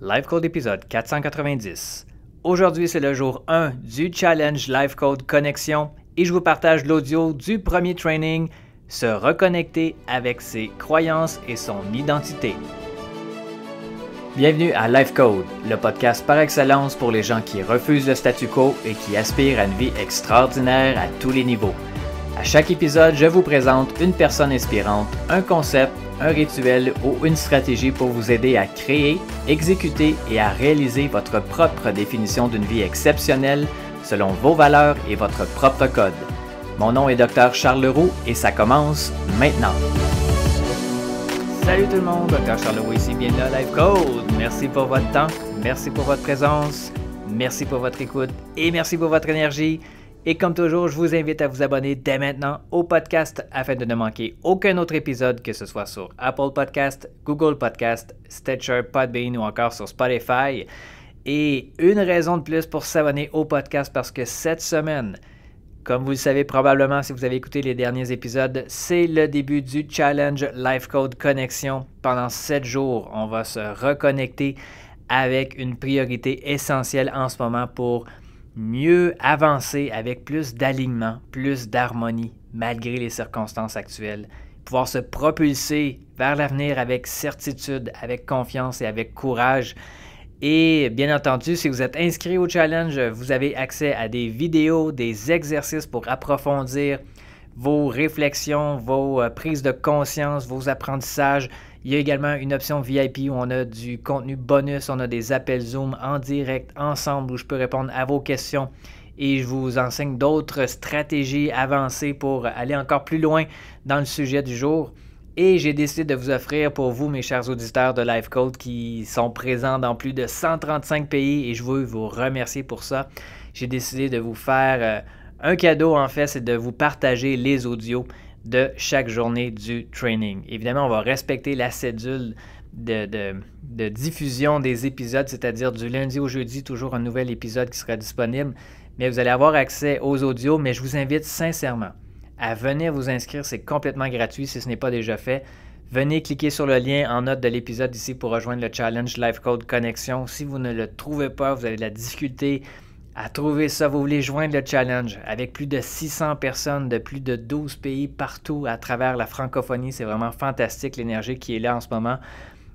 Live Code épisode 490. Aujourd'hui, c'est le jour 1 du Challenge Live Code Connexion et je vous partage l'audio du premier training, se reconnecter avec ses croyances et son identité. Bienvenue à Live Code, le podcast par excellence pour les gens qui refusent le statu quo et qui aspirent à une vie extraordinaire à tous les niveaux. À chaque épisode, je vous présente une personne inspirante, un concept, un rituel ou une stratégie pour vous aider à créer, exécuter et à réaliser votre propre définition d'une vie exceptionnelle selon vos valeurs et votre propre code. Mon nom est Dr. Charles Leroux et ça commence maintenant. Salut tout le monde, Dr. Charles Leroux ici, bienvenue à Live Code. Merci pour votre temps, merci pour votre présence, merci pour votre écoute et merci pour votre énergie. Et comme toujours, je vous invite à vous abonner dès maintenant au podcast afin de ne manquer aucun autre épisode, que ce soit sur Apple Podcast, Google Podcast, Stitcher, Podbean ou encore sur Spotify. Et une raison de plus pour s'abonner au podcast parce que cette semaine, comme vous le savez probablement si vous avez écouté les derniers épisodes, c'est le début du Challenge Live Code Connexion. Pendant 7 jours, on va se reconnecter avec une priorité essentielle en ce moment pour mieux avancer avec plus d'alignement, plus d'harmonie, malgré les circonstances actuelles. Pouvoir se propulser vers l'avenir avec certitude, avec confiance et avec courage. Et bien entendu, si vous êtes inscrit au challenge, vous avez accès à des vidéos, des exercices pour approfondir vos réflexions, vos prises de conscience, vos apprentissages. Il y a également une option VIP où on a du contenu bonus, on a des appels Zoom en direct, ensemble, où je peux répondre à vos questions et je vous enseigne d'autres stratégies avancées pour aller encore plus loin dans le sujet du jour. Et j'ai décidé de vous offrir pour vous, mes chers auditeurs de Live Code qui sont présents dans plus de 135 pays et je veux vous remercier pour ça. J'ai décidé de vous faire un cadeau, en fait, c'est de vous partager les audios de chaque journée du training. Évidemment, on va respecter la cédule de diffusion des épisodes, c'est-à-dire du lundi au jeudi, toujours un nouvel épisode qui sera disponible. Mais vous allez avoir accès aux audios, mais je vous invite sincèrement à venir vous inscrire. C'est complètement gratuit si ce n'est pas déjà fait. Venez cliquer sur le lien en note de l'épisode ici pour rejoindre le Challenge Live Code Connexion. Si vous ne le trouvez pas, vous avez de la difficulté à trouver ça, vous voulez joindre le challenge avec plus de 600 personnes de plus de 12 pays partout à travers la francophonie. C'est vraiment fantastique l'énergie qui est là en ce moment.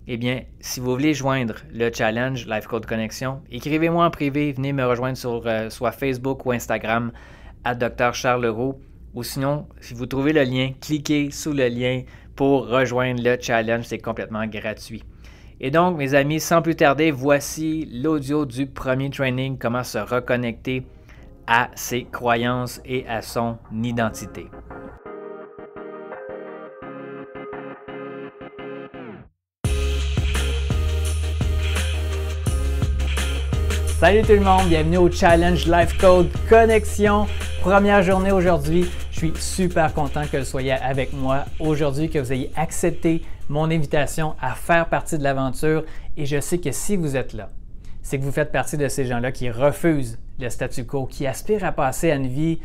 Eh bien, si vous voulez joindre le challenge Live Code Connexion, écrivez-moi en privé, venez me rejoindre sur soit Facebook ou Instagram à Dr. Charles Leroux. Ou sinon, si vous trouvez le lien, cliquez sous le lien pour rejoindre le challenge. C'est complètement gratuit. Et donc, mes amis, sans plus tarder, voici l'audio du premier training, comment se reconnecter à ses croyances et à son identité. Salut tout le monde, bienvenue au Challenge Live Code Connexion. Première journée aujourd'hui. Je suis super content que vous soyez avec moi aujourd'hui, que vous ayez accepté mon invitation à faire partie de l'aventure. Et je sais que si vous êtes là, c'est que vous faites partie de ces gens-là qui refusent le statu quo, qui aspirent à passer à une vie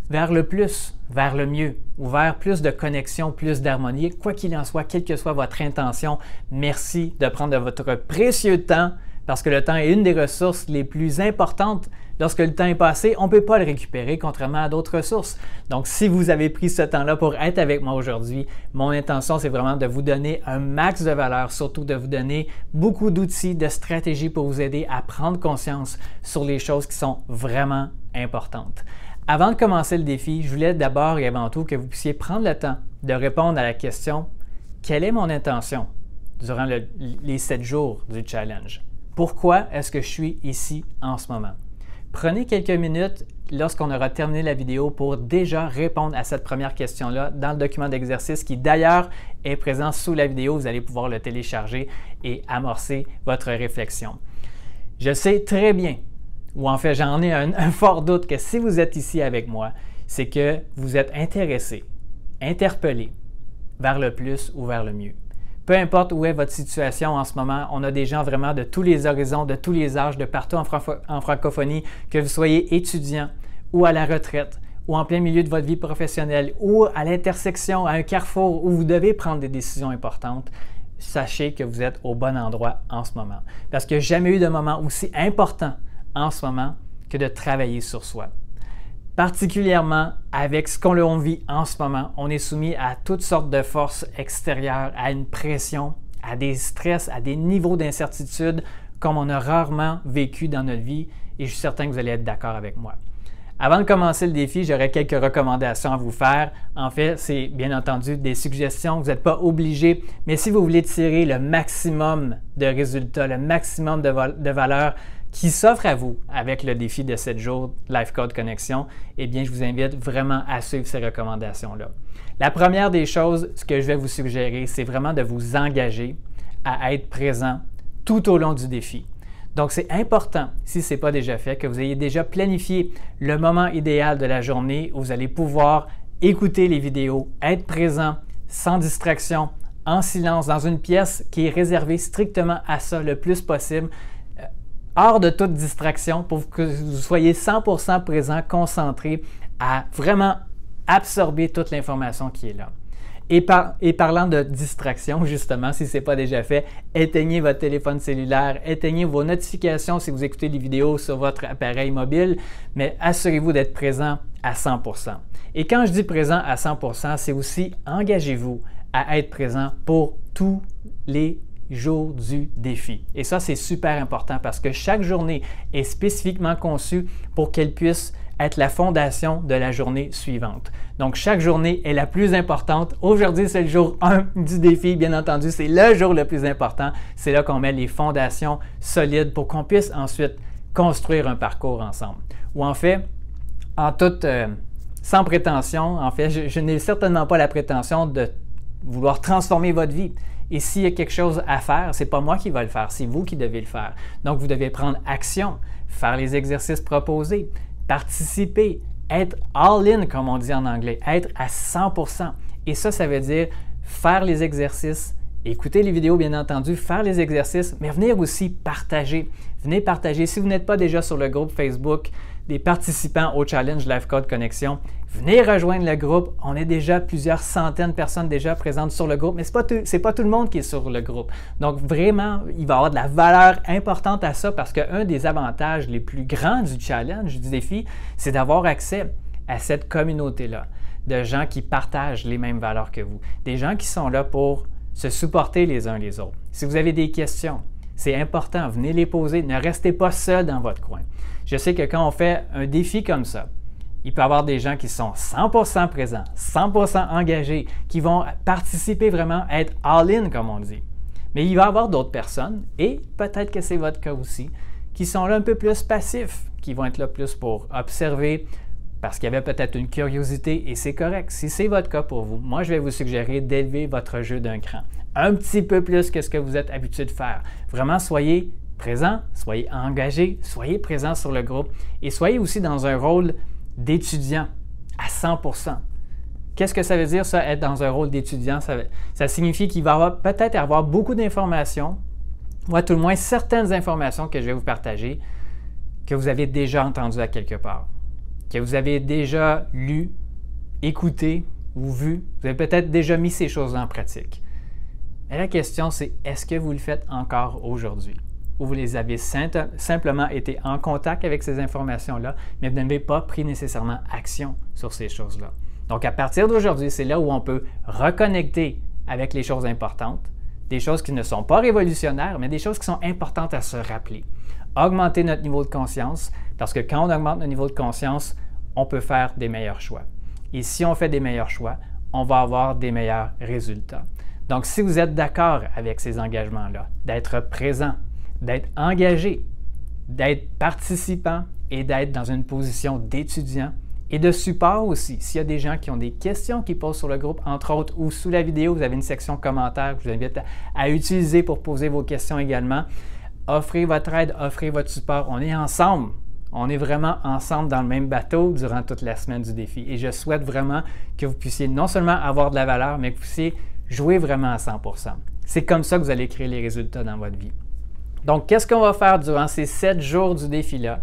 vers le plus, vers le mieux, ou vers plus de connexion, plus d'harmonie. Quoi qu'il en soit, quelle que soit votre intention, merci de prendre votre précieux temps parce que le temps est une des ressources les plus importantes. Lorsque le temps est passé, on ne peut pas le récupérer, contrairement à d'autres ressources. Donc, si vous avez pris ce temps-là pour être avec moi aujourd'hui, mon intention, c'est vraiment de vous donner un max de valeur, surtout de vous donner beaucoup d'outils, de stratégies pour vous aider à prendre conscience sur les choses qui sont vraiment importantes. Avant de commencer le défi, je voulais d'abord et avant tout que vous puissiez prendre le temps de répondre à la question « Quelle est mon intention durant les 7 jours du challenge? Pourquoi est-ce que je suis ici en ce moment? » Prenez quelques minutes lorsqu'on aura terminé la vidéo pour déjà répondre à cette première question-là dans le document d'exercice qui d'ailleurs est présent sous la vidéo. Vous allez pouvoir le télécharger et amorcer votre réflexion. Je sais très bien, ou en fait j'en ai un fort doute que si vous êtes ici avec moi, c'est que vous êtes intéressé, interpellé vers le plus ou vers le mieux. Peu importe où est votre situation en ce moment, on a des gens vraiment de tous les horizons, de tous les âges, de partout en francophonie, que vous soyez étudiant ou à la retraite ou en plein milieu de votre vie professionnelle ou à l'intersection, à un carrefour où vous devez prendre des décisions importantes. sachez que vous êtes au bon endroit en ce moment. Parce qu'il n'y a jamais eu de moment aussi important en ce moment que de travailler sur soi. Particulièrement avec ce qu'on vit en ce moment, on est soumis à toutes sortes de forces extérieures, à une pression, à des stress, à des niveaux d'incertitude comme on a rarement vécu dans notre vie et je suis certain que vous allez être d'accord avec moi. Avant de commencer le défi, j'aurais quelques recommandations à vous faire. En fait, c'est bien entendu des suggestions, vous n'êtes pas obligé, mais si vous voulez tirer le maximum de résultats, le maximum de valeur qui s'offre à vous avec le défi de 7 jours Life Code Connexion, eh bien, je vous invite vraiment à suivre ces recommandations-là. La première des choses, ce que je vais vous suggérer, c'est vraiment de vous engager à être présent tout au long du défi. Donc, c'est important, si ce n'est pas déjà fait, que vous ayez déjà planifié le moment idéal de la journée où vous allez pouvoir écouter les vidéos, être présent, sans distraction, en silence, dans une pièce qui est réservée strictement à ça le plus possible, hors de toute distraction pour que vous soyez 100% présent, concentré à vraiment absorber toute l'information qui est là. Et parlant de distraction, justement, si ce n'est pas déjà fait, éteignez votre téléphone cellulaire, éteignez vos notifications si vous écoutez des vidéos sur votre appareil mobile, mais assurez-vous d'être présent à 100%. Et quand je dis présent à 100%, c'est aussi engagez-vous à être présent pour tous les jours du défi. Et ça, c'est super important parce que chaque journée est spécifiquement conçue pour qu'elle puisse être la fondation de la journée suivante. Donc, chaque journée est la plus importante. Aujourd'hui, c'est le jour 1 du défi. Bien entendu, c'est le jour le plus important. C'est là qu'on met les fondations solides pour qu'on puisse ensuite construire un parcours ensemble. Ou en fait, sans prétention, en fait, je n'ai certainement pas la prétention de vouloir transformer votre vie. Et s'il y a quelque chose à faire, ce n'est pas moi qui va le faire, c'est vous qui devez le faire. Donc, vous devez prendre action, faire les exercices proposés, participer, être all-in, comme on dit en anglais, être à 100%. Et ça veut dire faire les exercices, écouter les vidéos, bien entendu, faire les exercices, mais venir aussi partager. Venez partager. Si vous n'êtes pas déjà sur le groupe Facebook des participants au Challenge Life Code Connexion, venez rejoindre le groupe. On est déjà plusieurs centaines de personnes déjà présentes sur le groupe, mais ce n'est pas tout le monde qui est sur le groupe. Donc vraiment, il va y avoir de la valeur importante à ça parce qu'un des avantages les plus grands du challenge, du défi, c'est d'avoir accès à cette communauté-là, de gens qui partagent les mêmes valeurs que vous, des gens qui sont là pour se supporter les uns les autres. Si vous avez des questions, c'est important, venez les poser, ne restez pas seul dans votre coin. Je sais que quand on fait un défi comme ça, il peut y avoir des gens qui sont 100% présents, 100% engagés, qui vont participer vraiment, être all-in comme on dit. Mais il va y avoir d'autres personnes, et peut-être que c'est votre cas aussi, qui sont là un peu plus passifs, qui vont être là plus pour observer, parce qu'il y avait peut-être une curiosité, et c'est correct. Si c'est votre cas pour vous, moi je vais vous suggérer d'élever votre jeu d'un cran. Un petit peu plus que ce que vous êtes habitué de faire. Vraiment, soyez présent, soyez engagé, soyez présent sur le groupe et soyez aussi dans un rôle d'étudiant à 100%. Qu'est-ce que ça veut dire, ça, être dans un rôle d'étudiant? Ça signifie qu'il va peut-être avoir beaucoup d'informations, ou à tout le moins certaines informations que je vais vous partager, que vous avez déjà entendues à quelque part, que vous avez déjà lu, écouté ou vu. Vous avez peut-être déjà mis ces choses en pratique. Et la question, c'est est-ce que vous le faites encore aujourd'hui? Ou vous les avez simplement été en contact avec ces informations-là, mais vous n'avez pas pris nécessairement action sur ces choses-là. Donc, à partir d'aujourd'hui, c'est là où on peut reconnecter avec les choses importantes, des choses qui ne sont pas révolutionnaires, mais des choses qui sont importantes à se rappeler. Augmenter notre niveau de conscience, parce que quand on augmente notre niveau de conscience, on peut faire des meilleurs choix. Et si on fait des meilleurs choix, on va avoir des meilleurs résultats. Donc, si vous êtes d'accord avec ces engagements-là, d'être présent, d'être engagé, d'être participant et d'être dans une position d'étudiant et de support aussi. S'il y a des gens qui ont des questions qu'ils posent sur le groupe, entre autres, ou sous la vidéo, vous avez une section commentaires que je vous invite à utiliser pour poser vos questions également. Offrez votre aide, offrez votre support. On est ensemble. On est vraiment ensemble dans le même bateau durant toute la semaine du défi. Et je souhaite vraiment que vous puissiez non seulement avoir de la valeur, mais que vous puissiez jouer vraiment à 100%. C'est comme ça que vous allez créer les résultats dans votre vie. Donc, qu'est-ce qu'on va faire durant ces 7 jours du défi-là?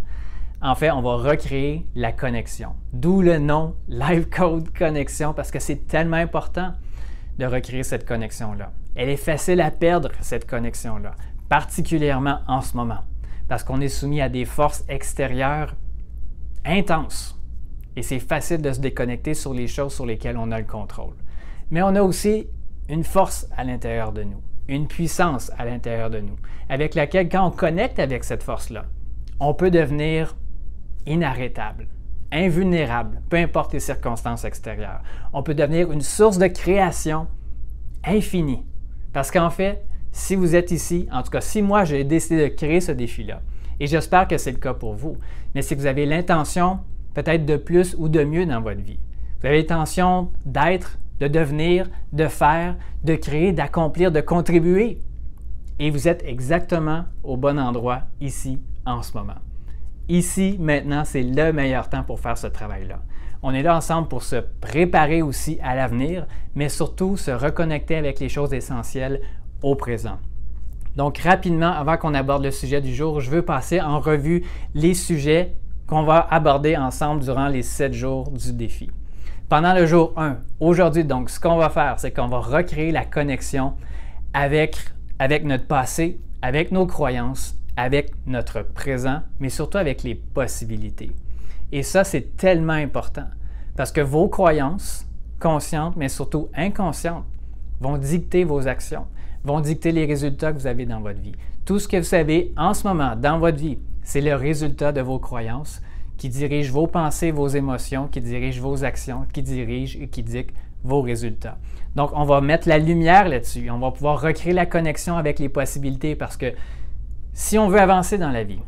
En fait, on va recréer la connexion. D'où le nom Life Code Connexion, parce que c'est tellement important de recréer cette connexion-là. elle est facile à perdre, cette connexion-là, particulièrement en ce moment, parce qu'on est soumis à des forces extérieures intenses. Et c'est facile de se déconnecter sur les choses sur lesquelles on a le contrôle. Mais on a aussi une force à l'intérieur de nous, une puissance à l'intérieur de nous, avec laquelle, quand on connecte avec cette force-là, on peut devenir inarrêtable, invulnérable, peu importe les circonstances extérieures. On peut devenir une source de création infinie. Parce qu'en fait, si vous êtes ici, en tout cas, si moi j'ai décidé de créer ce défi-là, et j'espère que c'est le cas pour vous, mais c'est que vous avez l'intention peut-être de plus ou de mieux dans votre vie. Vous avez l'intention d'être, de devenir, de faire, de créer, d'accomplir, de contribuer. Et vous êtes exactement au bon endroit ici, en ce moment. Ici, maintenant, c'est le meilleur temps pour faire ce travail-là. On est là ensemble pour se préparer aussi à l'avenir, mais surtout se reconnecter avec les choses essentielles au présent. Donc, rapidement, avant qu'on aborde le sujet du jour, je veux passer en revue les sujets qu'on va aborder ensemble durant les 7 jours du défi. Pendant le jour 1, aujourd'hui, donc, ce qu'on va faire, c'est qu'on va recréer la connexion avec notre passé, avec nos croyances, avec notre présent, mais surtout avec les possibilités. Et ça, c'est tellement important parce que vos croyances, conscientes, mais surtout inconscientes, vont dicter vos actions, vont dicter les résultats que vous avez dans votre vie. Tout ce que vous savez en ce moment dans votre vie, c'est le résultat de vos croyances qui dirigent vos pensées, vos émotions, qui dirigent vos actions, qui dirigent et qui dictent vos résultats. Donc, on va mettre la lumière là-dessus. On va pouvoir recréer la connexion avec les possibilités parce que si on veut avancer dans la vie,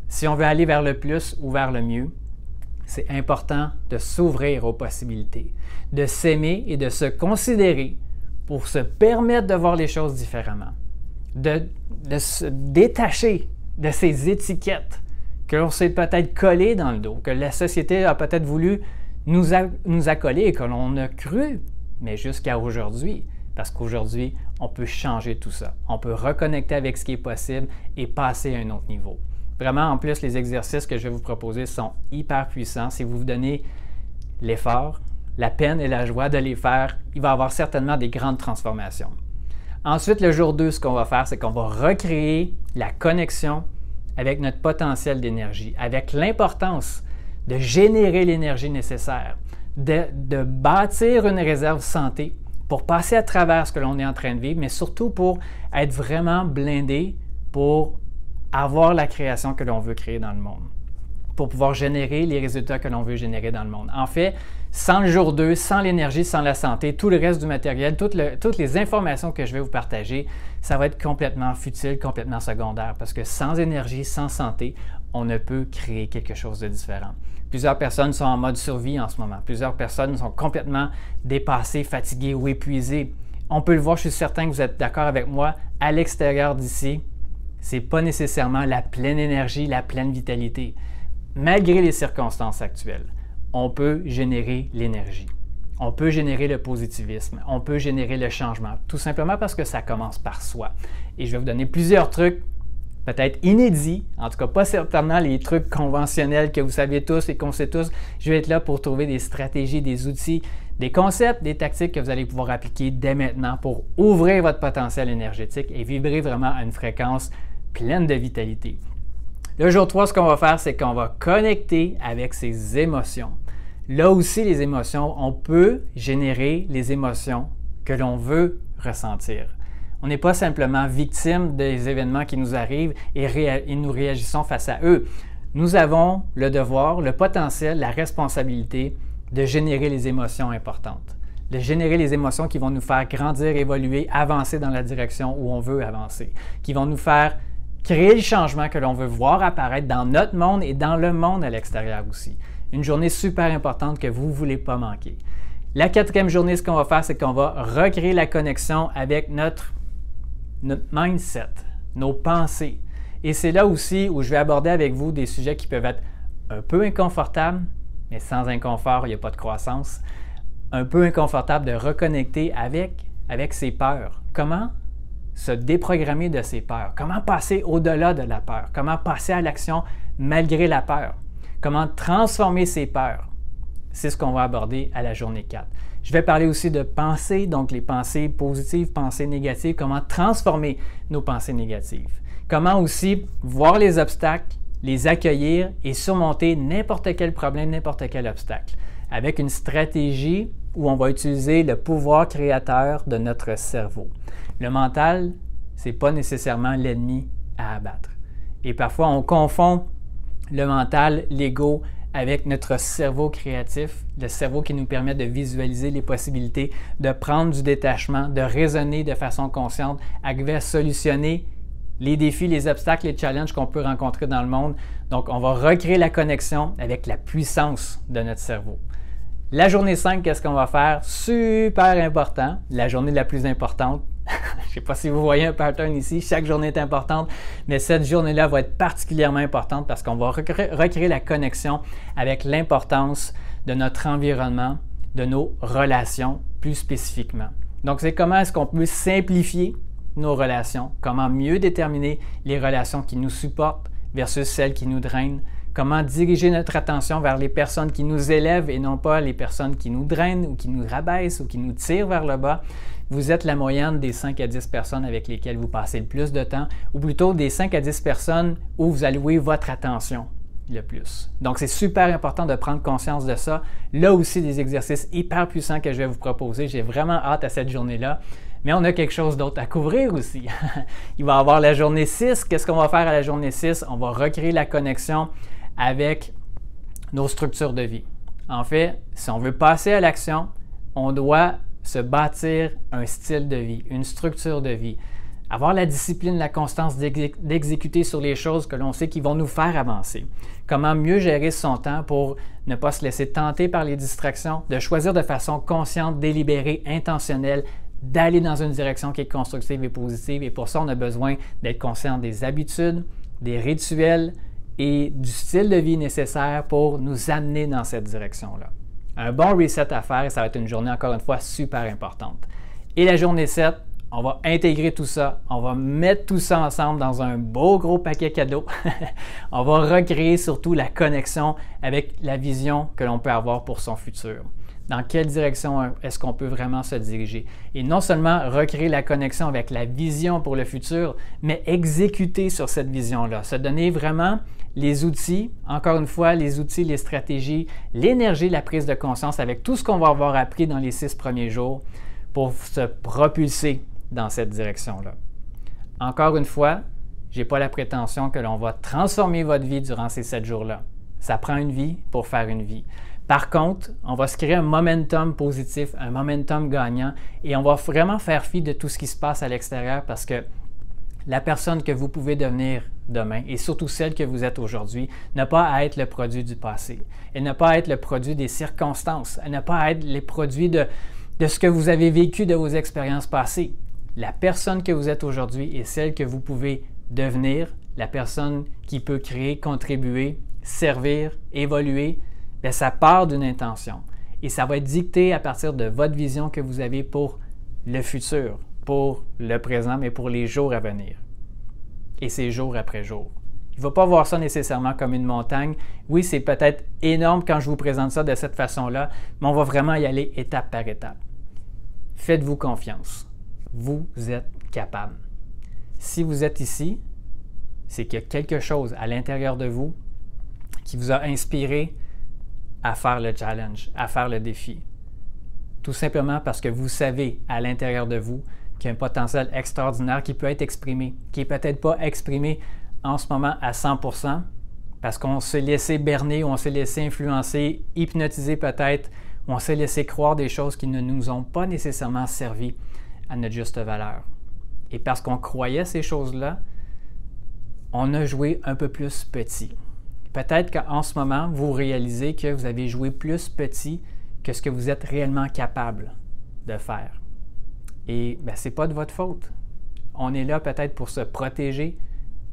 si on veut aller vers le plus ou vers le mieux, c'est important de s'ouvrir aux possibilités, de s'aimer et de se considérer pour se permettre de voir les choses différemment, de se détacher de ces étiquettes que l'on s'est peut-être collées dans le dos, que la société a peut-être voulu nous accoler et que l'on a cru, mais jusqu'à aujourd'hui, parce qu'aujourd'hui, on peut changer tout ça. On peut reconnecter avec ce qui est possible et passer à un autre niveau. Vraiment, en plus, les exercices que je vais vous proposer sont hyper puissants. Si vous vous donnez l'effort, la peine et la joie de les faire, il va y avoir certainement des grandes transformations. Ensuite, le jour 2, ce qu'on va faire, c'est qu'on va recréer la connexion avec notre potentiel d'énergie, avec l'importance de générer l'énergie nécessaire, de bâtir une réserve santé pour passer à travers ce que l'on est en train de vivre, mais surtout pour être vraiment blindé pour avoir la création que l'on veut créer dans le monde, pour pouvoir générer les résultats que l'on veut générer dans le monde. En fait, sans le jour 2, sans l'énergie, sans la santé, tout le reste du matériel, toutes les informations que je vais vous partager, ça va être complètement futile, complètement secondaire, parce que sans énergie, sans santé, on ne peut créer quelque chose de différent. Plusieurs personnes sont en mode survie en ce moment. Plusieurs personnes sont complètement dépassées, fatiguées ou épuisées. On peut le voir, je suis certain que vous êtes d'accord avec moi, à l'extérieur d'ici, ce n'est pas nécessairement la pleine énergie, la pleine vitalité. Malgré les circonstances actuelles, on peut générer l'énergie. On peut générer le positivisme. On peut générer le changement, tout simplement parce que ça commence par soi. Et je vais vous donner plusieurs trucs, peut-être inédits, en tout cas pas certainement les trucs conventionnels que vous savez tous et qu'on sait tous. Je vais être là pour trouver des stratégies, des outils, des concepts, des tactiques que vous allez pouvoir appliquer dès maintenant pour ouvrir votre potentiel énergétique et vibrer vraiment à une fréquence pleine de vitalité. Le jour 3, ce qu'on va faire, c'est qu'on va connecter avec ses émotions. Là aussi, les émotions, on peut générer les émotions que l'on veut ressentir. On n'est pas simplement victime des événements qui nous arrivent et nous réagissons face à eux. Nous avons le devoir, le potentiel, la responsabilité de générer les émotions importantes, de générer les émotions qui vont nous faire grandir, évoluer, avancer dans la direction où on veut avancer, qui vont nous faire créer le changement que l'on veut voir apparaître dans notre monde et dans le monde à l'extérieur aussi. Une journée super importante que vous ne voulez pas manquer. La 4e journée, ce qu'on va faire, c'est qu'on va recréer la connexion avec notre mindset, nos pensées. Et c'est là aussi où je vais aborder avec vous des sujets qui peuvent être un peu inconfortables, mais sans inconfort, il n'y a pas de croissance. Un peu inconfortable de reconnecter avec ses peurs. Comment se déprogrammer de ses peurs? Comment passer au-delà de la peur? Comment passer à l'action malgré la peur? Comment transformer ses peurs? C'est ce qu'on va aborder à la journée 4. Je vais parler aussi de pensée, donc les pensées positives, pensées négatives, comment transformer nos pensées négatives. Comment aussi voir les obstacles, les accueillir et surmonter n'importe quel problème, n'importe quel obstacle, avec une stratégie où on va utiliser le pouvoir créateur de notre cerveau. Le mental, ce n'est pas nécessairement l'ennemi à abattre. Et parfois, on confond le mental, l'ego, avec notre cerveau créatif, le cerveau qui nous permet de visualiser les possibilités, de prendre du détachement, de raisonner de façon consciente, à solutionner les défis, les obstacles, les challenges qu'on peut rencontrer dans le monde. Donc, on va recréer la connexion avec la puissance de notre cerveau. La journée 5, qu'est-ce qu'on va faire? Super important, la journée la plus importante. Je ne sais pas si vous voyez un pattern ici, chaque journée est importante, mais cette journée-là va être particulièrement importante parce qu'on va recréer la connexion avec l'importance de notre environnement, de nos relations plus spécifiquement. Donc, c'est comment est-ce qu'on peut simplifier nos relations, comment mieux déterminer les relations qui nous supportent versus celles qui nous drainent, comment diriger notre attention vers les personnes qui nous élèvent et non pas les personnes qui nous drainent ou qui nous rabaissent ou qui nous tirent vers le bas. Vous êtes la moyenne des 5 à 10 personnes avec lesquelles vous passez le plus de temps, ou plutôt des 5 à 10 personnes où vous allouez votre attention le plus. Donc, c'est super important de prendre conscience de ça. Là aussi, des exercices hyper puissants que je vais vous proposer. J'ai vraiment hâte à cette journée-là. Mais on a quelque chose d'autre à couvrir aussi. Il va y avoir la journée 6. Qu'est-ce qu'on va faire à la journée 6? On va recréer la connexion avec nos structures de vie. En fait, si on veut passer à l'action, on doit se bâtir un style de vie, une structure de vie, avoir la discipline, la constance d'exécuter sur les choses que l'on sait qui vont nous faire avancer. Comment mieux gérer son temps pour ne pas se laisser tenter par les distractions, de choisir de façon consciente, délibérée, intentionnelle, d'aller dans une direction qui est constructive et positive. Et pour ça, on a besoin d'être conscient des habitudes, des rituels et du style de vie nécessaire pour nous amener dans cette direction-là. Un bon reset à faire et ça va être une journée, encore une fois, super importante. Et la journée 7, on va intégrer tout ça, on va mettre tout ça ensemble dans un beau gros paquet cadeau. On va recréer surtout la connexion avec la vision que l'on peut avoir pour son futur. Dans quelle direction est-ce qu'on peut vraiment se diriger? Et non seulement recréer la connexion avec la vision pour le futur, mais exécuter sur cette vision-là. Se donner vraiment les outils, encore une fois, les outils, les stratégies, l'énergie, la prise de conscience avec tout ce qu'on va avoir appris dans les 6 premiers jours pour se propulser dans cette direction-là. Encore une fois, je n'ai pas la prétention que l'on va transformer votre vie durant ces 7 jours-là. Ça prend une vie pour faire une vie. Par contre, on va se créer un momentum positif, un momentum gagnant et on va vraiment faire fi de tout ce qui se passe à l'extérieur parce que la personne que vous pouvez devenir demain et surtout celle que vous êtes aujourd'hui n'a pas à être le produit du passé. Elle n'a pas à être le produit des circonstances. Elle n'a pas à être le produit de ce que vous avez vécu de vos expériences passées. La personne que vous êtes aujourd'hui est celle que vous pouvez devenir, la personne qui peut créer, contribuer, servir, évoluer. Bien, ça part d'une intention et ça va être dicté à partir de votre vision que vous avez pour le futur, pour le présent, mais pour les jours à venir. Et c'est jour après jour. Il ne va pas voir ça nécessairement comme une montagne. Oui, c'est peut-être énorme quand je vous présente ça de cette façon-là, mais on va vraiment y aller étape par étape. Faites-vous confiance. Vous êtes capable. Si vous êtes ici, c'est qu'il y a quelque chose à l'intérieur de vous qui vous a inspiré à faire le challenge, à faire le défi. Tout simplement parce que vous savez à l'intérieur de vous qu'il y a un potentiel extraordinaire qui peut être exprimé, qui n'est peut-être pas exprimé en ce moment à 100%, parce qu'on s'est laissé berner, ou on s'est laissé influencer, hypnotiser peut-être, ou on s'est laissé croire des choses qui ne nous ont pas nécessairement servi à notre juste valeur. Et parce qu'on croyait ces choses-là, on a joué un peu plus petit. Peut-être qu'en ce moment, vous réalisez que vous avez joué plus petit que ce que vous êtes réellement capable de faire. Et ce n'est pas de votre faute. On est là peut-être pour se protéger.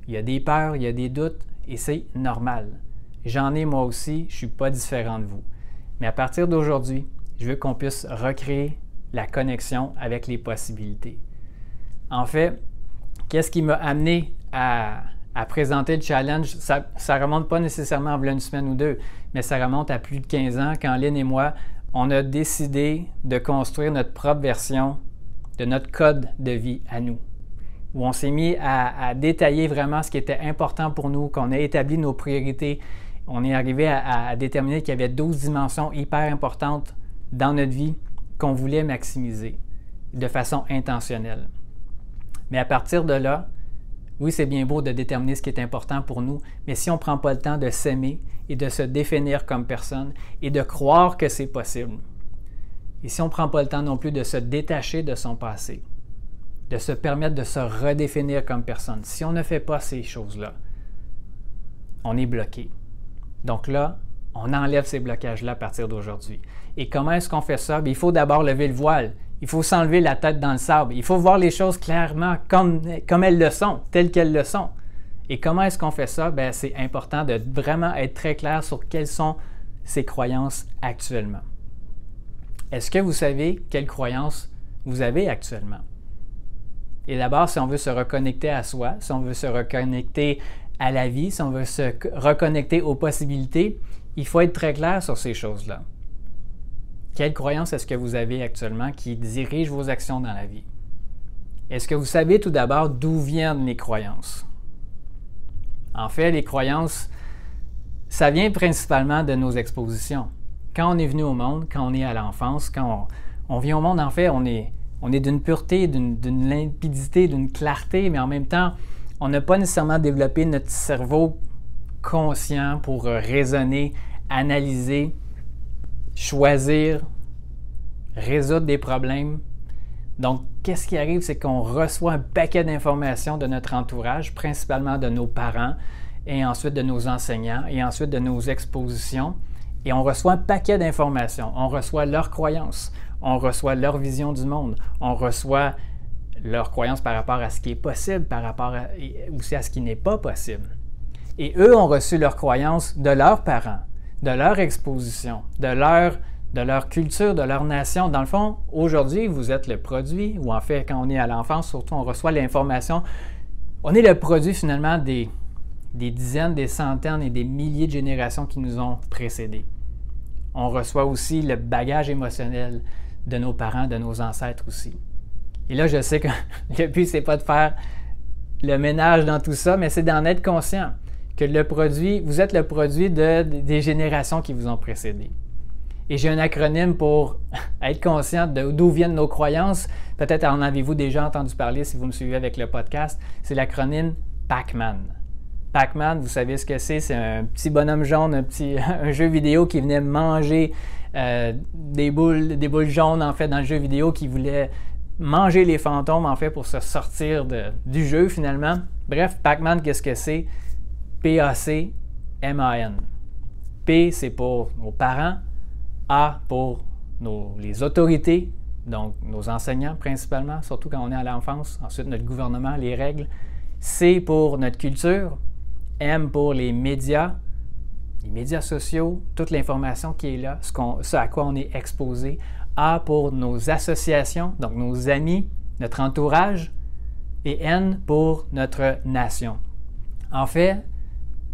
Il y a des peurs, il y a des doutes, et c'est normal. J'en ai moi aussi, je ne suis pas différent de vous. Mais à partir d'aujourd'hui, je veux qu'on puisse recréer la connexion avec les possibilités. En fait, qu'est-ce qui m'a amené à présenter le challenge? Ça ne remonte pas nécessairement à une semaine ou deux, mais ça remonte à plus de 15 ans quand Lynn et moi, on a décidé de construire notre propre version de notre code de vie à nous, où on s'est mis à détailler vraiment ce qui était important pour nous, qu'on a établi nos priorités. On est arrivé à déterminer qu'il y avait 12 dimensions hyper importantes dans notre vie qu'on voulait maximiser de façon intentionnelle. Mais à partir de là, oui, c'est bien beau de déterminer ce qui est important pour nous, mais si on ne prend pas le temps de s'aimer et de se définir comme personne et de croire que c'est possible, et si on ne prend pas le temps non plus de se détacher de son passé, de se permettre de se redéfinir comme personne, si on ne fait pas ces choses-là, on est bloqué. Donc là, on enlève ces blocages-là à partir d'aujourd'hui. Et comment est-ce qu'on fait ça? Bien, il faut d'abord lever le voile. Il faut s'enlever la tête dans le sable. Il faut voir les choses clairement comme elles le sont, telles qu'elles le sont. Et comment est-ce qu'on fait ça? Bien, c'est important de vraiment être très clair sur quelles sont ses croyances actuellement. Est-ce que vous savez quelles croyances vous avez actuellement? Et d'abord, si on veut se reconnecter à soi, si on veut se reconnecter à la vie, si on veut se reconnecter aux possibilités, il faut être très clair sur ces choses-là. Quelles croyances est-ce que vous avez actuellement qui dirigent vos actions dans la vie? Est-ce que vous savez tout d'abord d'où viennent les croyances? En fait, les croyances, ça vient principalement de nos expositions. Quand on est venu au monde, quand on est à l'enfance, quand on vient au monde, en fait, on est d'une pureté, d'une limpidité, d'une clarté, mais en même temps, on n'a pas nécessairement développé notre cerveau conscient pour raisonner, analyser, choisir, résoudre des problèmes. Donc, qu'est-ce qui arrive? C'est qu'on reçoit un paquet d'informations de notre entourage, principalement de nos parents, et ensuite de nos enseignants, et ensuite de nos expositions. Et on reçoit un paquet d'informations. On reçoit leurs croyances, on reçoit leur vision du monde, on reçoit leurs croyances par rapport à ce qui est possible, par rapport aussi à ce qui n'est pas possible. Et eux ont reçu leurs croyances de leurs parents, de leur exposition, de leur culture, de leur nation. Dans le fond, aujourd'hui, vous êtes le produit, ou en fait, quand on est à l'enfance, surtout, on reçoit l'information. On est le produit finalement des dizaines, des centaines et des milliers de générations qui nous ont précédés. On reçoit aussi le bagage émotionnel de nos parents, de nos ancêtres aussi. Et là, je sais que le but, c'est pas de faire le ménage dans tout ça, mais c'est d'en être conscient que vous êtes le produit des générations qui vous ont précédé. Et j'ai un acronyme pour être conscient d'où viennent nos croyances. Peut-être en avez-vous déjà entendu parler si vous me suivez avec le podcast. C'est l'acronyme Pac-Man. Pac-Man, vous savez ce que c'est? C'est un petit bonhomme jaune, un jeu vidéo qui venait manger des boules jaunes en fait dans le jeu vidéo, qui voulait manger les fantômes en fait pour se sortir du jeu finalement. Bref, Pac-Man, qu'est-ce que c'est? P-A-C-M-A-N. P, c'est pour nos parents. A, pour les autorités, donc nos enseignants principalement, surtout quand on est à l'enfance. Ensuite, notre gouvernement, les règles. C, pour notre culture. M, pour les médias sociaux, toute l'information qui est là, ce à quoi on est exposé. A, pour nos associations, donc nos amis, notre entourage. Et N, pour notre nation. En fait,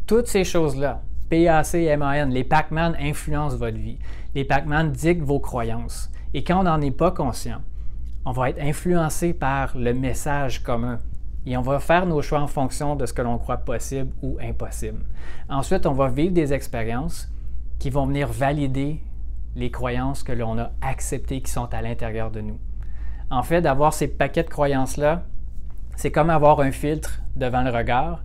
toutes ces choses-là, P-A-C-M-A-N, les Pac-Man influencent votre vie. Les Pac-Man dictent vos croyances. Et quand on n'en est pas conscient, on va être influencé par le message commun. Et on va faire nos choix en fonction de ce que l'on croit possible ou impossible. Ensuite, on va vivre des expériences qui vont venir valider les croyances que l'on a acceptées, qui sont à l'intérieur de nous. En fait, d'avoir ces paquets de croyances-là, c'est comme avoir un filtre devant le regard,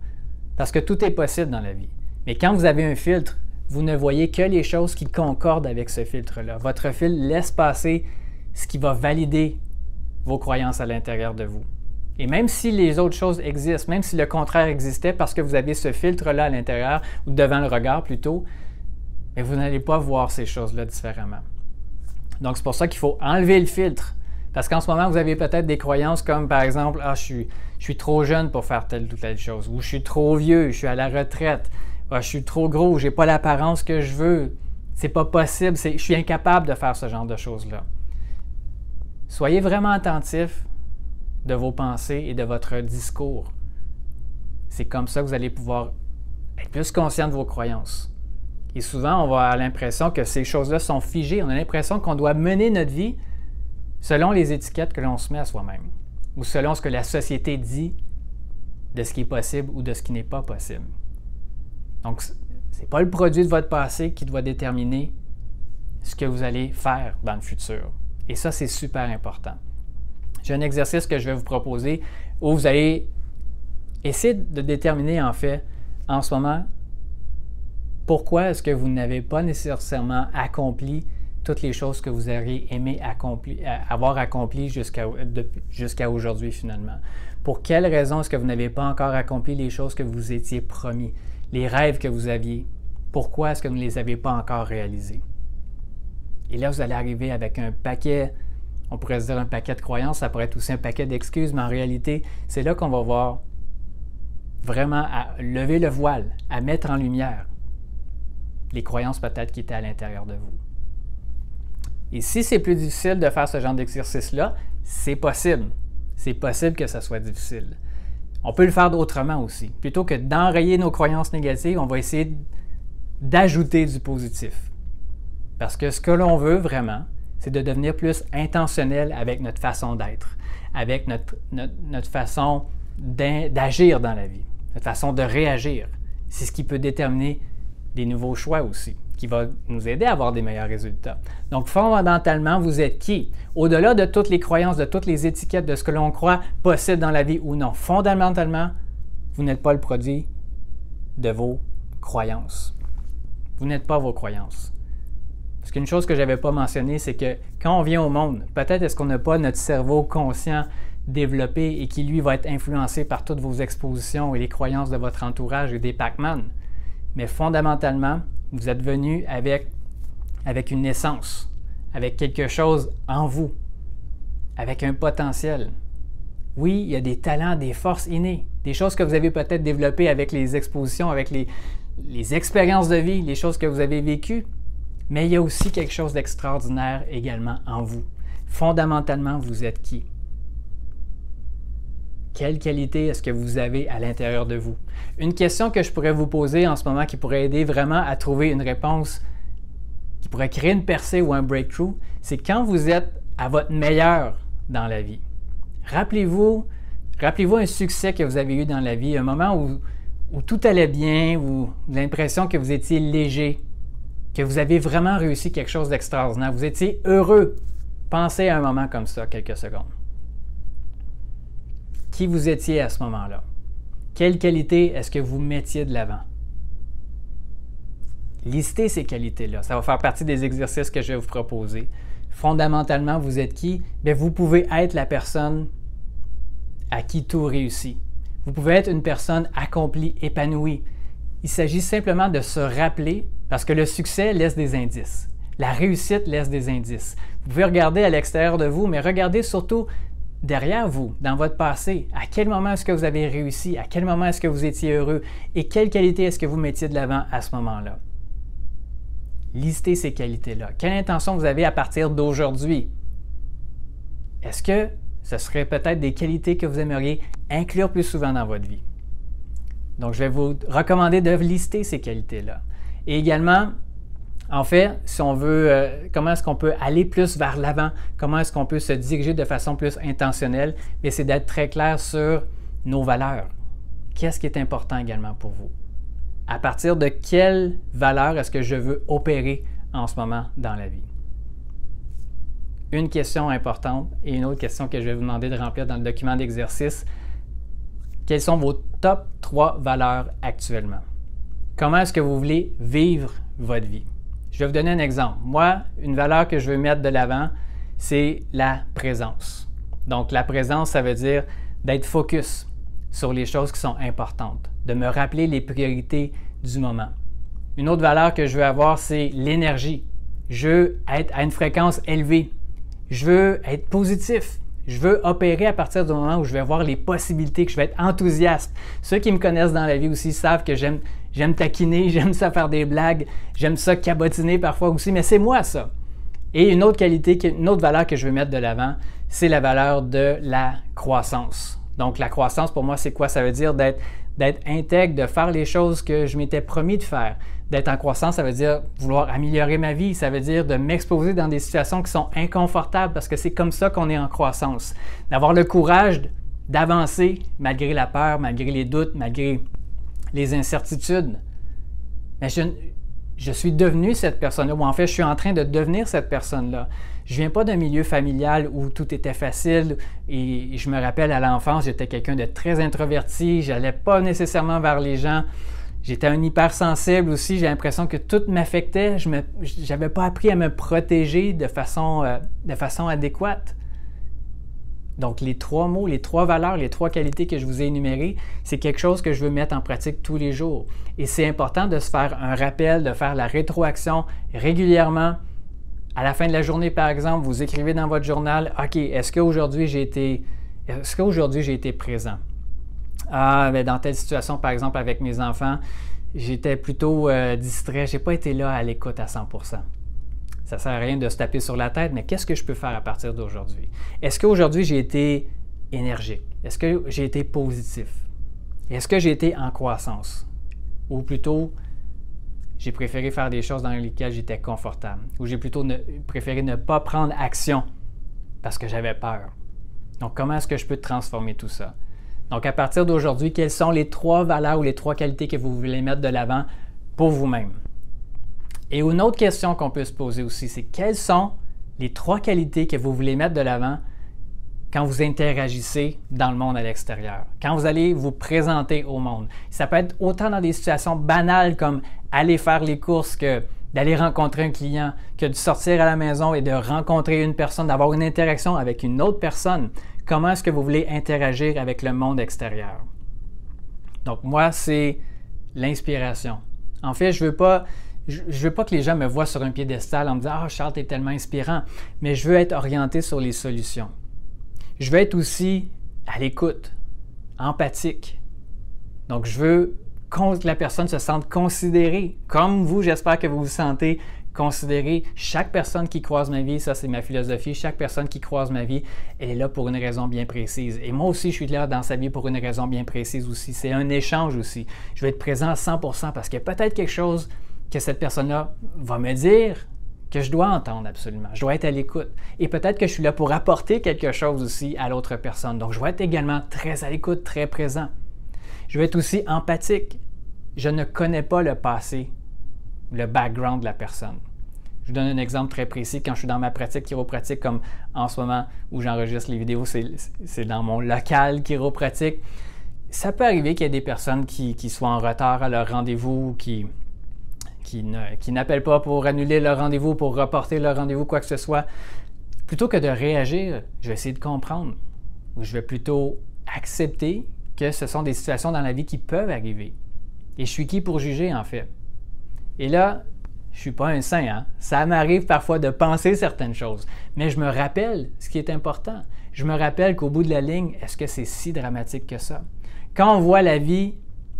parce que tout est possible dans la vie. Mais quand vous avez un filtre, vous ne voyez que les choses qui concordent avec ce filtre-là. Votre filtre laisse passer ce qui va valider vos croyances à l'intérieur de vous. Et même si les autres choses existent, même si le contraire existait parce que vous avez ce filtre-là à l'intérieur, ou devant le regard plutôt, mais vous n'allez pas voir ces choses-là différemment. Donc c'est pour ça qu'il faut enlever le filtre. Parce qu'en ce moment, vous avez peut-être des croyances comme par exemple, « je suis trop jeune pour faire telle ou telle chose » ou « je suis trop vieux, je suis à la retraite » je suis trop gros, j'ai pas l'apparence que je veux, c'est pas possible, je suis incapable de faire ce genre de choses-là. Soyez vraiment attentif de vos pensées et de votre discours. C'est comme ça que vous allez pouvoir être plus conscient de vos croyances. Et souvent, on va avoir l'impression que ces choses-là sont figées. On a l'impression qu'on doit mener notre vie selon les étiquettes que l'on se met à soi-même ou selon ce que la société dit de ce qui est possible ou de ce qui n'est pas possible. Donc, ce n'est pas le produit de votre passé qui doit déterminer ce que vous allez faire dans le futur. Et ça, c'est super important. J'ai un exercice que je vais vous proposer où vous allez essayer de déterminer, en fait, en ce moment, pourquoi est-ce que vous n'avez pas nécessairement accompli toutes les choses que vous auriez aimé avoir accomplies jusqu'à aujourd'hui, finalement. Pour quelles raisons est-ce que vous n'avez pas encore accompli les choses que vous étiez promis, les rêves que vous aviez? Pourquoi est-ce que vous ne les avez pas encore réalisés? Et là, vous allez arriver avec un paquet, on pourrait se dire un paquet de croyances, ça pourrait être aussi un paquet d'excuses, mais en réalité, c'est là qu'on va voir vraiment à lever le voile, à mettre en lumière les croyances peut-être qui étaient à l'intérieur de vous. Et si c'est plus difficile de faire ce genre d'exercice-là, c'est possible. C'est possible que ça soit difficile. On peut le faire autrement aussi. Plutôt que d'enrayer nos croyances négatives, on va essayer d'ajouter du positif. Parce que ce que l'on veut vraiment, c'est de devenir plus intentionnel avec notre façon d'être, avec notre façon d'agir dans la vie, notre façon de réagir. C'est ce qui peut déterminer des nouveaux choix aussi, qui va nous aider à avoir des meilleurs résultats. Donc, fondamentalement, vous êtes qui? Au-delà de toutes les croyances, de toutes les étiquettes, de ce que l'on croit possible dans la vie ou non, fondamentalement, vous n'êtes pas le produit de vos croyances. Vous n'êtes pas vos croyances. Parce qu'une chose que je n'avais pas mentionnée, c'est que quand on vient au monde, peut-être est-ce qu'on n'a pas notre cerveau conscient développé et qui, lui, va être influencé par toutes vos expositions et les croyances de votre entourage et des Pac-Man. Mais fondamentalement, vous êtes venu avec une essence, avec quelque chose en vous, avec un potentiel. Oui, il y a des talents, des forces innées, des choses que vous avez peut-être développées avec les expositions, avec les expériences de vie, les choses que vous avez vécues, mais il y a aussi quelque chose d'extraordinaire également en vous. Fondamentalement, vous êtes qui? Quelle qualité est-ce que vous avez à l'intérieur de vous? Une question que je pourrais vous poser en ce moment qui pourrait aider vraiment à trouver une réponse, qui pourrait créer une percée ou un breakthrough, c'est quand vous êtes à votre meilleur dans la vie. Rappelez-vous un succès que vous avez eu dans la vie, un moment où tout allait bien, où l'impression que vous étiez léger, que vous avez vraiment réussi quelque chose d'extraordinaire, vous étiez heureux. Pensez à un moment comme ça, quelques secondes. Qui vous étiez à ce moment-là? Quelle qualité est-ce que vous mettiez de l'avant? Listez ces qualités-là. Ça va faire partie des exercices que je vais vous proposer. Fondamentalement, vous êtes qui? Bien, vous pouvez être la personne à qui tout réussit. Vous pouvez être une personne accomplie, épanouie. Il s'agit simplement de se rappeler, parce que le succès laisse des indices. La réussite laisse des indices. Vous pouvez regarder à l'extérieur de vous, mais regardez surtout derrière vous, dans votre passé. À quel moment est-ce que vous avez réussi? À quel moment est-ce que vous étiez heureux? Et quelle qualité est-ce que vous mettiez de l'avant à ce moment-là? Listez ces qualités-là. Quelle intention vous avez à partir d'aujourd'hui? Est-ce que ce serait peut-être des qualités que vous aimeriez inclure plus souvent dans votre vie? Donc, je vais vous recommander de lister ces qualités-là. Et également, en fait, si on veut, comment est-ce qu'on peut aller plus vers l'avant? Comment est-ce qu'on peut se diriger de façon plus intentionnelle? Bien, c'est d'être très clair sur nos valeurs. Qu'est-ce qui est important également pour vous? À partir de quelles valeurs est-ce que je veux opérer en ce moment dans la vie? Une question importante et une autre question que je vais vous demander de remplir dans le document d'exercice. Quelles sont vos top 3 valeurs actuellement? Comment est-ce que vous voulez vivre votre vie? Je vais vous donner un exemple. Moi, une valeur que je veux mettre de l'avant, c'est la présence. Donc, la présence, ça veut dire d'être focus sur les choses qui sont importantes, de me rappeler les priorités du moment. Une autre valeur que je veux avoir, c'est l'énergie. Je veux être à une fréquence élevée. Je veux être positif. Je veux opérer à partir du moment où je vais voir les possibilités, que je vais être enthousiaste. Ceux qui me connaissent dans la vie aussi savent que j'aime taquiner, j'aime ça faire des blagues, j'aime ça cabotiner parfois aussi, mais c'est moi ça. Et une autre qualité, une autre valeur que je veux mettre de l'avant, c'est la valeur de la croissance. Donc la croissance pour moi, c'est quoi? Ça veut dire d'être intègre, de faire les choses que je m'étais promis de faire. D'être en croissance, ça veut dire vouloir améliorer ma vie, ça veut dire de m'exposer dans des situations qui sont inconfortables parce que c'est comme ça qu'on est en croissance. D'avoir le courage d'avancer malgré la peur, malgré les doutes, malgré les incertitudes. Mais je suis devenu cette personne-là, ou en fait, je suis en train de devenir cette personne-là. Je ne viens pas d'un milieu familial où tout était facile et je me rappelle à l'enfance, j'étais quelqu'un de très introverti, je n'allais pas nécessairement vers les gens. J'étais un hypersensible aussi, j'ai l'impression que tout m'affectait. Je n'avais pas appris à me protéger de façon adéquate. Donc, les 3 mots, les 3 valeurs, les 3 qualités que je vous ai énumérées, c'est quelque chose que je veux mettre en pratique tous les jours. Et c'est important de se faire un rappel, de faire la rétroaction régulièrement. À la fin de la journée, par exemple, vous écrivez dans votre journal, « OK, est-ce qu'aujourd'hui j'ai été présent? » Ah, bien, dans telle situation, par exemple, avec mes enfants, j'étais plutôt distrait, je n'ai pas été là à l'écoute à 100%. Ça ne sert à rien de se taper sur la tête, mais qu'est-ce que je peux faire à partir d'aujourd'hui? Est-ce qu'aujourd'hui, j'ai été énergique? Est-ce que j'ai été positif? Est-ce que j'ai été en croissance? Ou plutôt, j'ai préféré faire des choses dans lesquelles j'étais confortable? Ou j'ai plutôt préféré ne pas prendre action parce que j'avais peur? Donc, comment est-ce que je peux transformer tout ça? Donc, à partir d'aujourd'hui, quelles sont les 3 valeurs ou les 3 qualités que vous voulez mettre de l'avant pour vous-même? Et une autre question qu'on peut se poser aussi, c'est quelles sont les 3 qualités que vous voulez mettre de l'avant quand vous interagissez dans le monde à l'extérieur, quand vous allez vous présenter au monde. Ça peut être autant dans des situations banales comme aller faire les courses que d'aller rencontrer un client, que de sortir à la maison et de rencontrer une personne, d'avoir une interaction avec une autre personne. Comment est-ce que vous voulez interagir avec le monde extérieur? Donc moi, c'est l'inspiration. En fait, je veux pas que les gens me voient sur un piédestal en me disant « Ah, Charles, tu es tellement inspirant », mais je veux être orienté sur les solutions. Je veux être aussi à l'écoute, empathique. Donc, je veux que la personne se sente considérée. Comme vous, j'espère que vous vous sentez considéré. Chaque personne qui croise ma vie, ça c'est ma philosophie, chaque personne qui croise ma vie, elle est là pour une raison bien précise. Et moi aussi, je suis là dans sa vie pour une raison bien précise aussi. C'est un échange aussi. Je vais être présent à 100% parce qu'il y a peut-être quelque chose que cette personne-là va me dire que je dois entendre absolument. Je dois être à l'écoute. Et peut-être que je suis là pour apporter quelque chose aussi à l'autre personne. Donc, je dois être également très à l'écoute, très présent. Je vais être aussi empathique. Je ne connais pas le passé, le background de la personne. Je vous donne un exemple très précis. Quand je suis dans ma pratique chiropratique, comme en ce moment où j'enregistre les vidéos, c'est dans mon local chiropratique. Ça peut arriver qu'il y ait des personnes qui soient en retard à leur rendez-vous, qui n'appellent pas pour annuler leur rendez-vous, pour reporter leur rendez-vous, quoi que ce soit. Plutôt que de réagir, je vais essayer de comprendre. Ou je vais plutôt accepter que ce sont des situations dans la vie qui peuvent arriver. Et je suis qui pour juger, en fait? Et là, je ne suis pas un saint, hein? Ça m'arrive parfois de penser certaines choses. Mais je me rappelle ce qui est important. Je me rappelle qu'au bout de la ligne, est-ce que c'est si dramatique que ça? Quand on voit la vie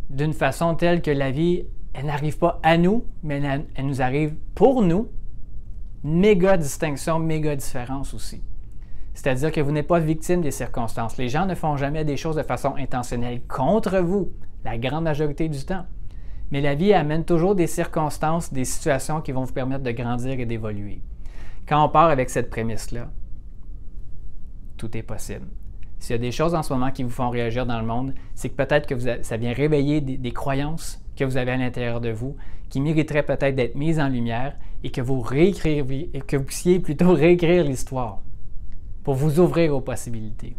d'une façon telle que la vie, elle n'arrive pas à nous, mais elle nous arrive pour nous, méga distinction, méga différence aussi. C'est-à-dire que vous n'êtes pas victime des circonstances. Les gens ne font jamais des choses de façon intentionnelle contre vous, la grande majorité du temps. Mais la vie amène toujours des circonstances, des situations qui vont vous permettre de grandir et d'évoluer. Quand on part avec cette prémisse-là, tout est possible. S'il y a des choses en ce moment qui vous font réagir dans le monde, c'est que peut-être que ça vient réveiller des croyances que vous avez à l'intérieur de vous, qui mériteraient peut-être d'être mises en lumière et que vous puissiez plutôt réécrire l'histoire pour vous ouvrir aux possibilités.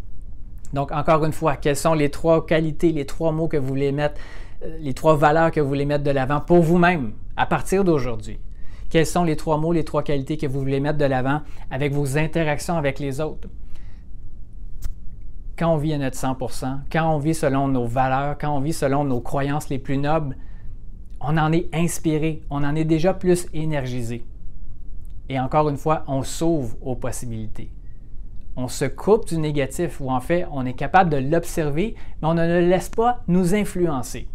Donc, encore une fois, quelles sont les 3 qualités, les 3 mots que vous voulez mettre, les 3 valeurs que vous voulez mettre de l'avant pour vous-même à partir d'aujourd'hui? Quels sont les 3 mots, les 3 qualités que vous voulez mettre de l'avant avec vos interactions avec les autres? Quand on vit à notre 100%, quand on vit selon nos valeurs, quand on vit selon nos croyances les plus nobles, on en est inspiré, on en est déjà plus énergisé. Et encore une fois, on s'ouvre aux possibilités. On se coupe du négatif, ou en fait, on est capable de l'observer, mais on ne le laisse pas nous influencer.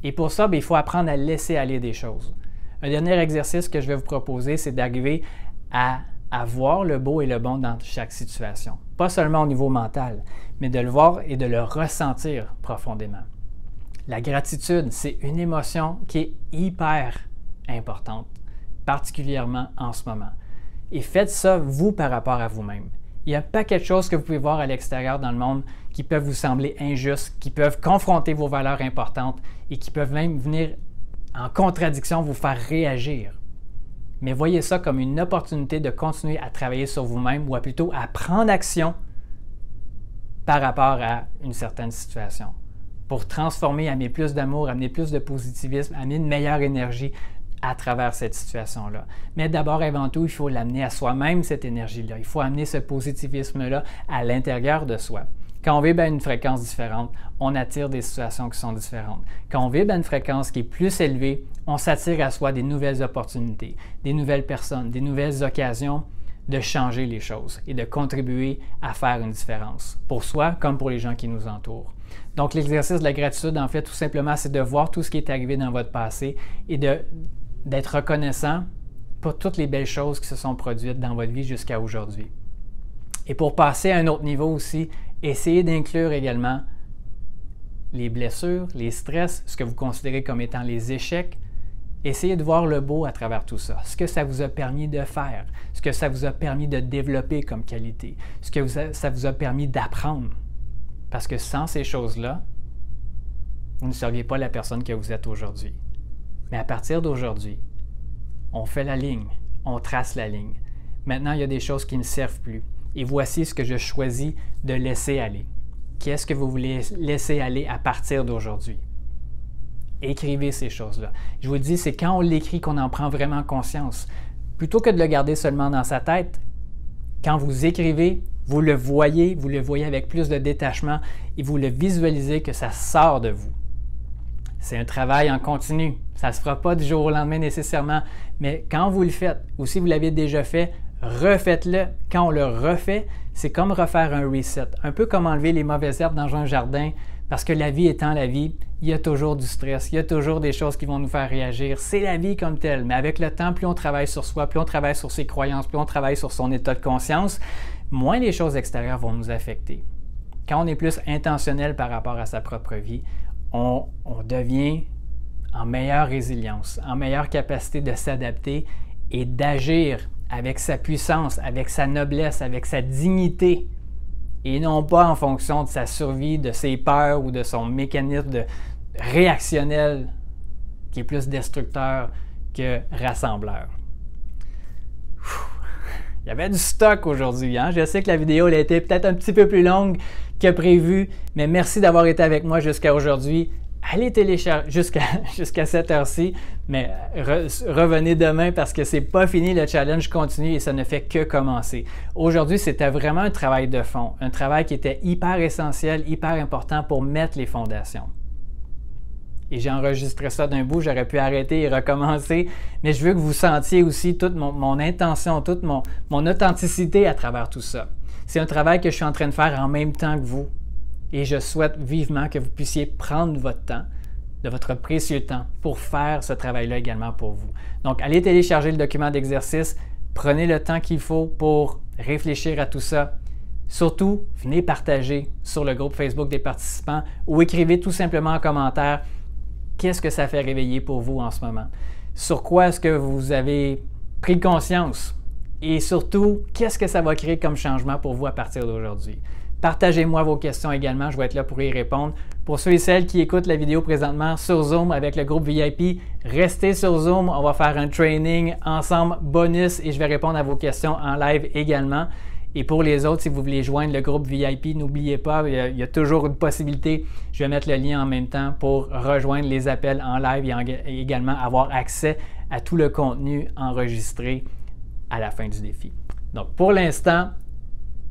Et pour ça, il faut apprendre à laisser aller des choses. Un dernier exercice que je vais vous proposer, c'est d'arriver à voir le beau et le bon dans chaque situation. Pas seulement au niveau mental, mais de le voir et de le ressentir profondément. La gratitude, c'est une émotion qui est hyper importante, particulièrement en ce moment. Et faites ça, vous, par rapport à vous-même. Il y a un paquet de choses que vous pouvez voir à l'extérieur dans le monde qui peuvent vous sembler injustes, qui peuvent confronter vos valeurs importantes et qui peuvent même venir en contradiction, vous faire réagir. Mais voyez ça comme une opportunité de continuer à travailler sur vous-même ou plutôt à prendre action par rapport à une certaine situation pour transformer, amener plus d'amour, amener plus de positivisme, amener une meilleure énergie à travers cette situation-là. Mais d'abord, avant tout, il faut l'amener à soi-même, cette énergie-là. Il faut amener ce positivisme-là à l'intérieur de soi. Quand on vibre à une fréquence différente, on attire des situations qui sont différentes. Quand on vibre à une fréquence qui est plus élevée, on s'attire à soi des nouvelles opportunités, des nouvelles personnes, des nouvelles occasions de changer les choses et de contribuer à faire une différence, pour soi comme pour les gens qui nous entourent. Donc, l'exercice de la gratitude, en fait, tout simplement, c'est de voir tout ce qui est arrivé dans votre passé et d'être reconnaissant pour toutes les belles choses qui se sont produites dans votre vie jusqu'à aujourd'hui. Et pour passer à un autre niveau aussi, essayez d'inclure également les blessures, les stress, ce que vous considérez comme étant les échecs. Essayez de voir le beau à travers tout ça, ce que ça vous a permis de faire, ce que ça vous a permis de développer comme qualité, ce que ça vous a permis d'apprendre. Parce que sans ces choses-là, vous ne seriez pas la personne que vous êtes aujourd'hui. Mais à partir d'aujourd'hui, on fait la ligne, on trace la ligne. Maintenant, il y a des choses qui ne servent plus. Et voici ce que je choisis de laisser aller. Qu'est-ce que vous voulez laisser aller à partir d'aujourd'hui? Écrivez ces choses-là. Je vous dis, c'est quand on l'écrit qu'on en prend vraiment conscience. Plutôt que de le garder seulement dans sa tête, quand vous écrivez, vous le voyez avec plus de détachement et vous le visualisez que ça sort de vous. C'est un travail en continu. Ça ne se fera pas du jour au lendemain nécessairement, mais quand vous le faites, ou si vous l'avez déjà fait, refaites-le. Quand on le refait, c'est comme refaire un reset. Un peu comme enlever les mauvaises herbes dans un jardin, parce que la vie étant la vie, il y a toujours du stress, il y a toujours des choses qui vont nous faire réagir. C'est la vie comme telle, mais avec le temps, plus on travaille sur soi, plus on travaille sur ses croyances, plus on travaille sur son état de conscience, moins les choses extérieures vont nous affecter. Quand on est plus intentionnel par rapport à sa propre vie, on devient en meilleure résilience, en meilleure capacité de s'adapter et d'agir avec sa puissance, avec sa noblesse, avec sa dignité, et non pas en fonction de sa survie, de ses peurs ou de son mécanisme réactionnel qui est plus destructeur que rassembleur. Il y avait du stock aujourd'hui, hein? Je sais que la vidéo elle a été peut-être un petit peu plus longue que prévu, mais merci d'avoir été avec moi jusqu'à aujourd'hui. Allez télécharger jusqu'à cette heure-ci, mais revenez demain parce que c'est pas fini, le challenge continue et ça ne fait que commencer. Aujourd'hui, c'était vraiment un travail de fond, un travail qui était hyper essentiel, hyper important pour mettre les fondations. Et j'ai enregistré ça d'un bout, j'aurais pu arrêter et recommencer, mais je veux que vous sentiez aussi toute mon intention, toute mon authenticité à travers tout ça. C'est un travail que je suis en train de faire en même temps que vous. Et je souhaite vivement que vous puissiez prendre votre temps, de votre précieux temps, pour faire ce travail-là également pour vous. Donc, allez télécharger le document d'exercice, prenez le temps qu'il faut pour réfléchir à tout ça. Surtout, venez partager sur le groupe Facebook des participants ou écrivez tout simplement en commentaire qu'est-ce que ça fait réveiller pour vous en ce moment. Sur quoi est-ce que vous avez pris conscience? Et surtout, qu'est-ce que ça va créer comme changement pour vous à partir d'aujourd'hui? Partagez-moi vos questions également, je vais être là pour y répondre. Pour ceux et celles qui écoutent la vidéo présentement sur Zoom avec le groupe VIP, restez sur Zoom, on va faire un training ensemble bonus et je vais répondre à vos questions en live également. Et pour les autres, si vous voulez joindre le groupe VIP, n'oubliez pas, il y a toujours une possibilité. Je vais mettre le lien en même temps pour rejoindre les appels en live et également avoir accès à tout le contenu enregistré à la fin du défi. Donc pour l'instant,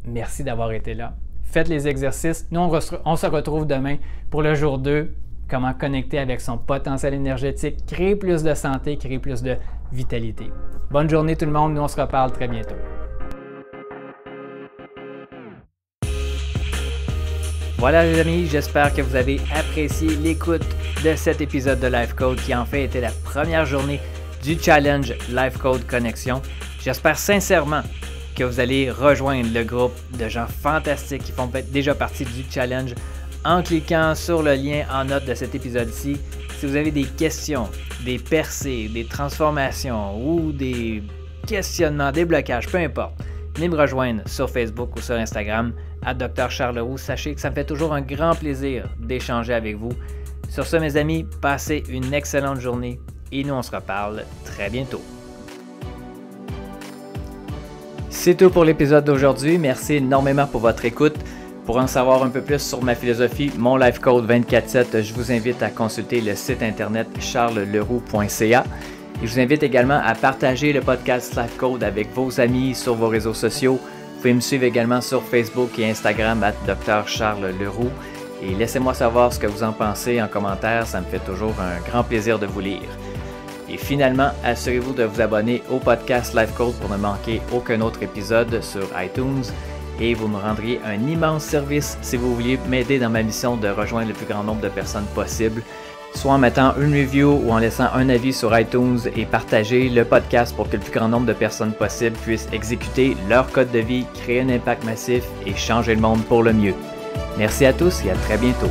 merci d'avoir été là. Faites les exercices. Nous, on se retrouve demain pour le jour 2. Comment connecter avec son potentiel énergétique, créer plus de santé, créer plus de vitalité. Bonne journée tout le monde. Nous, on se reparle très bientôt. Voilà les amis, j'espère que vous avez apprécié l'écoute de cet épisode de Life Code qui en fait était la première journée du challenge Life Code Connexion. J'espère sincèrement que vous allez rejoindre le groupe de gens fantastiques qui font déjà partie du challenge en cliquant sur le lien en note de cet épisode-ci. Si vous avez des questions, des percées, des transformations ou des questionnements, des blocages, peu importe, venez me rejoindre sur Facebook ou sur Instagram à Dr Charles Leroux. Sachez que ça me fait toujours un grand plaisir d'échanger avec vous. Sur ce, mes amis, passez une excellente journée et nous, on se reparle très bientôt. C'est tout pour l'épisode d'aujourd'hui. Merci énormément pour votre écoute. Pour en savoir un peu plus sur ma philosophie, mon Life Code 24/7, je vous invite à consulter le site internet charlesleroux.ca. Et je vous invite également à partager le podcast Life Code avec vos amis sur vos réseaux sociaux. Vous pouvez me suivre également sur Facebook et Instagram à Dr Charles Leroux. Et laissez-moi savoir ce que vous en pensez en commentaire, ça me fait toujours un grand plaisir de vous lire. Et finalement, assurez-vous de vous abonner au podcast Life Code pour ne manquer aucun autre épisode sur iTunes. Et vous me rendriez un immense service si vous vouliez m'aider dans ma mission de rejoindre le plus grand nombre de personnes possible, soit en mettant une review ou en laissant un avis sur iTunes et partager le podcast pour que le plus grand nombre de personnes possible puissent exécuter leur code de vie, créer un impact massif et changer le monde pour le mieux. Merci à tous et à très bientôt.